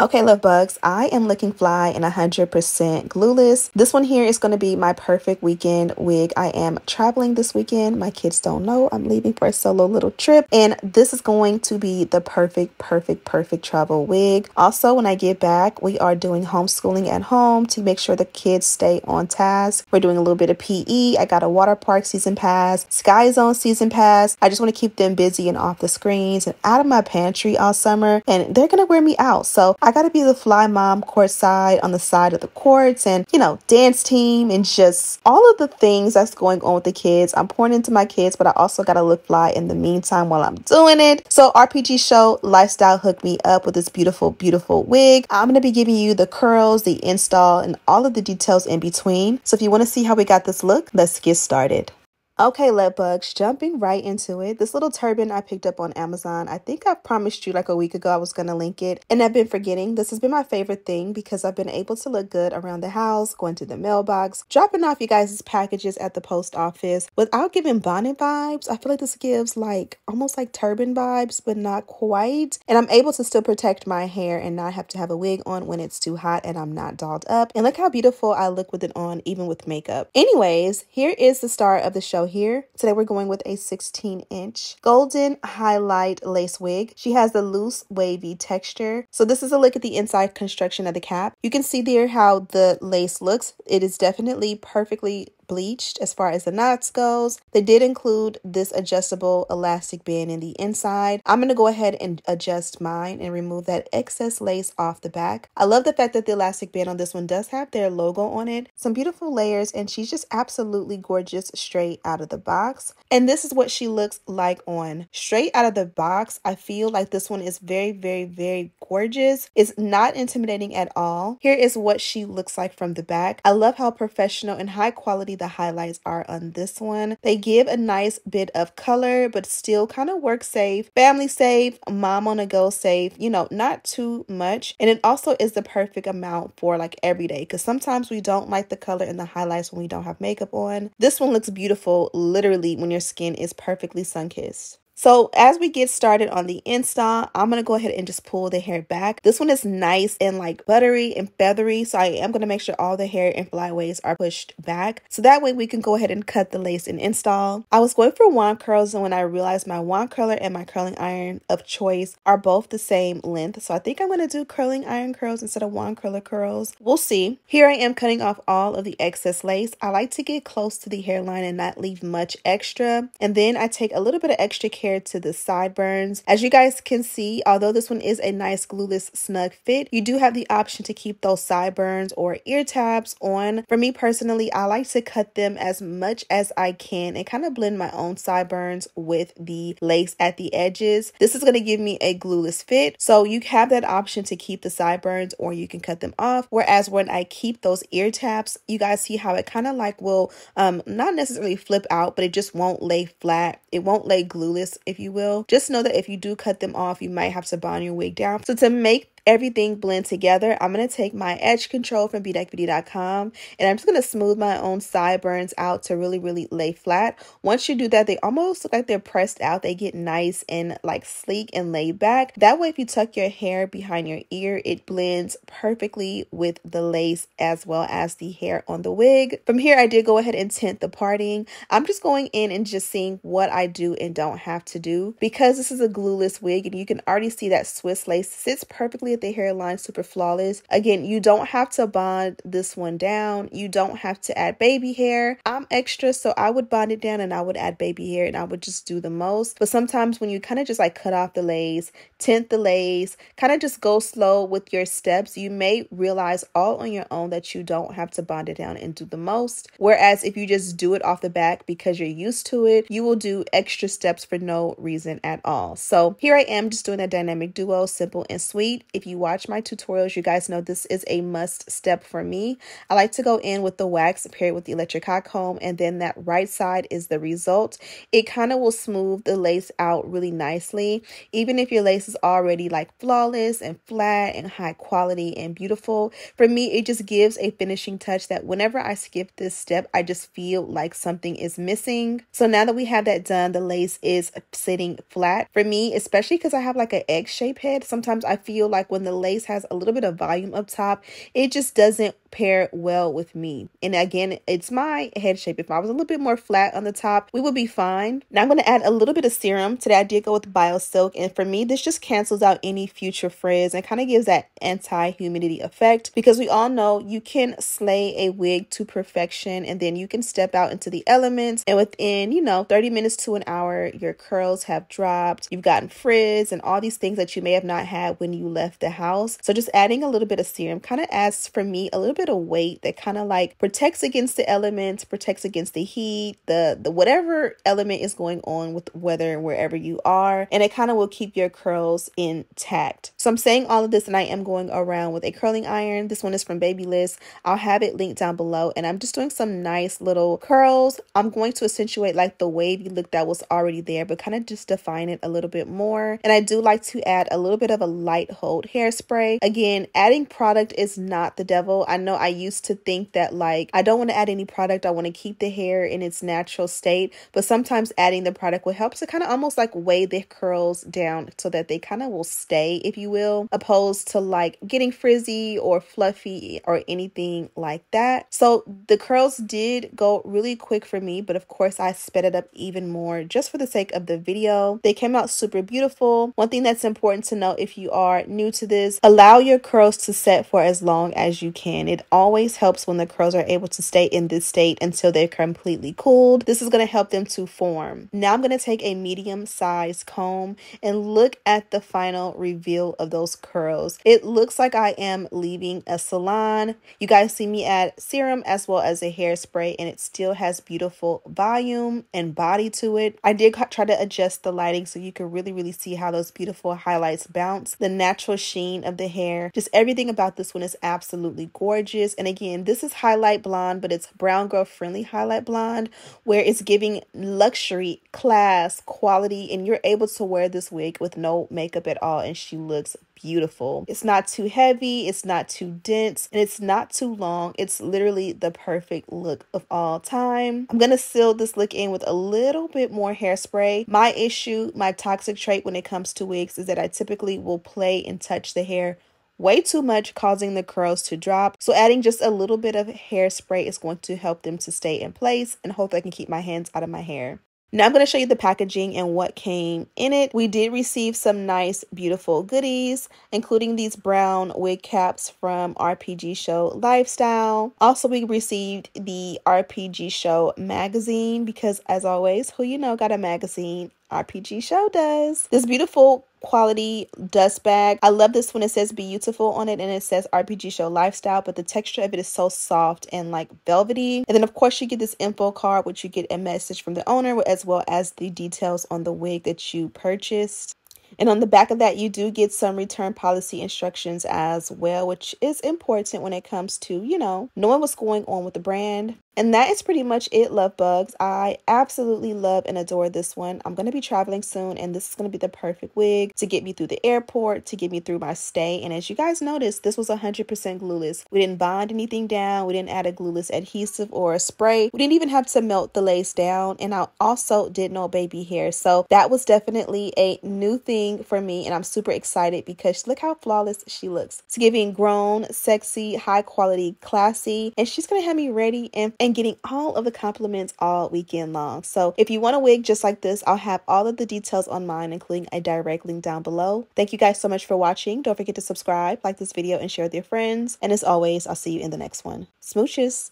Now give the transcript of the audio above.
Okay, love bugs, I am looking fly and 100% glueless. This one here is going to be my perfect weekend wig. I am traveling this weekend. My kids don't know I'm leaving for a solo little trip, and this is going to be the perfect travel wig. Also, when I get back, we are doing homeschooling at home to make sure the kids stay on task. We're doing a little bit of PE. I got a water park season pass, Sky Zone season pass. I just want to keep them busy and off the screens and out of my pantry all summer, and they're gonna wear me out. So I gotta be the fly mom courtside on the side of the courts, and dance team, and just all of the things that's going on with the kids. I'm pouring into my kids, but I also gotta look fly in the meantime while I'm doing it. So RPGSHOW Lifestyle hooked me up with this beautiful wig. I'm gonna be giving you the curls, the install, and all of the details in between. So if you want to see how we got this look, let's get started. Okay, lead bugs, jumping right into it. This little turban I picked up on Amazon. I think I promised you like a week ago I was going to link it, and I've been forgetting. This has been my favorite thing because I've been able to look good around the house, going to the mailbox, dropping off you guys' packages at the post office without giving bonnet vibes. I feel like this gives almost like turban vibes, but not quite. And I'm able to still protect my hair and not have to have a wig on when it's too hot and I'm not dolled up. And look how beautiful I look with it on, even with makeup. Anyways, here is the star of the show here. Today we're going with a 16-inch golden highlight lace wig. She has the loose wavy texture. So this is a look at the inside construction of the cap. You can see there how the lace looks. It is definitely perfectly bleached as far as the knots goes. They did include this adjustable elastic band in the inside. I'm going to go ahead and adjust mine and remove that excess lace off the back. I love the fact that the elastic band on this one does have their logo on it. Some beautiful layers, and she's just absolutely gorgeous straight out of the box. And this is what she looks like on straight out of the box. I feel like this one is very gorgeous. It's not intimidating at all. Here is what she looks like from the back. I love how professional and high quality the highlights are on this one. They give a nice bit of color, but still kind of work safe, family safe, mom on a go safe, not too much. And it also is the perfect amount for like every day, because sometimes we don't like the color in the highlights when we don't have makeup on. This one looks beautiful literally when your skin is perfectly sun-kissed. So as we get started on the install, I'm going to go ahead and just pull the hair back. This one is nice and like buttery and feathery. So I am going to make sure all the hair and flyaways are pushed back. So that way we can go ahead and cut the lace and install. I was going for wand curls, and when I realized my wand curler and my curling iron of choice are both the same length. So I think I'm going to do curling iron curls instead of wand curler curls. We'll see. Here I am cutting off all of the excess lace. I like to get close to the hairline and not leave much extra. And then I take a little bit of extra care to the sideburns. As you guys can see, although this one is a nice glueless snug fit, you do have the option to keep those sideburns or ear tabs on. For me personally, I like to cut them as much as I can and kind of blend my own sideburns with the lace at the edges. This is going to give me a glueless fit, so you have that option to keep the sideburns or you can cut them off. Whereas when I keep those ear tabs, you guys see how it kind of will not necessarily flip out, but it just won't lay flat. It won't lay glueless, if you will. Just know that if you do cut them off, you might have to bond your wig down. So to make everything blend together, I'm going to take my edge control from bedeck.com, and I'm just going to smooth my own sideburns out to really lay flat. Once you do that, they almost look like they're pressed out. They get nice and like sleek and laid back. That way, if you tuck your hair behind your ear, it blends perfectly with the lace as well as the hair on the wig. From here, I did go ahead and tint the parting. I'm just going in and just seeing what I do and don't have to do, because this is a glueless wig, and you can already see that Swiss lace sits perfectly at the hairline, super flawless. Again, you don't have to bond this one down. You don't have to add baby hair. I'm extra, so I would bond it down and I would add baby hair, and I would just do the most. But sometimes when you kind of just like cut off the lace, tint the lace, kind of just go slow with your steps, you may realize all on your own that you don't have to bond it down and do the most. Whereas if you just do it off the back because you're used to it, you will do extra steps for no reason at all. So here I am just doing a dynamic duo, simple and sweet. If you watch my tutorials, you guys know this is a must step for me. I like to go in with the wax paired with the electric hot comb, and then that right side is the result. It kind of will smooth the lace out really nicely. Even if your lace is already like flawless and flat and high quality and beautiful, for me, it just gives a finishing touch that whenever I skip this step, I just feel like something is missing. So now that we have that done, the lace is sitting flat. For me, especially because I have like an egg-shaped head, sometimes I feel like when the lace has a little bit of volume up top, it just doesn't pair well with me. And again, it's my head shape. If I was a little bit more flat on the top, we would be fine. Now I'm going to add a little bit of serum. Today I did go with Bio Silk, and for me this just cancels out any future frizz and kind of gives that anti-humidity effect, because we all know you can slay a wig to perfection and then you can step out into the elements, and within 30 minutes to an hour your curls have dropped, you've gotten frizz and all these things that you may have not had when you left the house. So just adding a little bit of serum kind of adds for me a little bit of weight that kind of like protects against the elements, protects against the heat, the whatever element is going on with weather wherever you are, and it kind of will keep your curls intact. So I'm saying all of this and I am going around with a curling iron. This one is from Babyliss. I'll have it linked down below, and I'm just doing some nice little curls. I'm going to accentuate like the wavy look that was already there, but kind of just define it a little bit more. And I do like to add a little bit of a light hold hairspray. Again, adding product is not the devil. I know I used to think that like I don't want to add any product, I want to keep the hair in its natural state, but sometimes adding the product will help to kind of almost like weigh the curls down so that they kind of will stay, if you will, opposed to like getting frizzy or fluffy or anything like that. So the curls did go really quick for me, but of course I sped it up even more just for the sake of the video. They came out super beautiful. One thing that's important to know if you are new to this, allow your curls to set for as long as you can. It always helps when the curls are able to stay in this state until they're completely cooled. This is going to help them to form. Now I'm going to take a medium sized comb and look at the final reveal of those curls. It looks like I am leaving a salon. You guys see me add serum as well as a hairspray, and it still has beautiful volume and body to it. I did try to adjust the lighting so you can really see how those beautiful highlights bounce, the natural sheen of the hair. Just everything about this one is absolutely gorgeous. And again, this is highlight blonde, but it's brown girl friendly highlight blonde, where it's giving luxury, class, quality, and you're able to wear this wig with no makeup at all and she looks beautiful. It's not too heavy, it's not too dense, and it's not too long. It's literally the perfect look of all time. I'm gonna seal this look in with a little bit more hairspray. My issue, my toxic trait when it comes to wigs is that I typically will play and touch the hair way too much, causing the curls to drop. So adding just a little bit of hairspray is going to help them to stay in place, and hopefully I can keep my hands out of my hair. Now I'm going to show you the packaging and what came in it. We did receive some nice, beautiful goodies, including these brown wig caps from RPGSHOW Lifestyle. Also, we received the RPGSHOW magazine because, as always, who you know got a magazine? RPGSHOW does. This beautiful quality dust bag. I love this when it says beautiful on it and it says RPGSHOW Lifestyle, but the texture of it is so soft and like velvety. And then of course you get this info card, which you get a message from the owner as well as the details on the wig that you purchased. And on the back of that, you do get some return policy instructions as well, which is important when it comes to, knowing what's going on with the brand. And that is pretty much it, love bugs. I absolutely love and adore this one. I'm going to be traveling soon, and this is going to be the perfect wig to get me through the airport, to get me through my stay. And as you guys noticed, this was 100% glueless. We didn't bond anything down. We didn't add a glueless adhesive or a spray. We didn't even have to melt the lace down. And I also did no baby hair. So that was definitely a new thing for me. And I'm super excited because look how flawless she looks. It's giving grown, sexy, high quality, classy. And she's going to have me ready and getting all of the compliments all weekend long. So if you want a wig just like this, I'll have all of the details on mine, including a direct link down below. Thank you guys so much for watching. Don't forget to subscribe, like this video, and share with your friends. And as always, I'll see you in the next one. Smooches.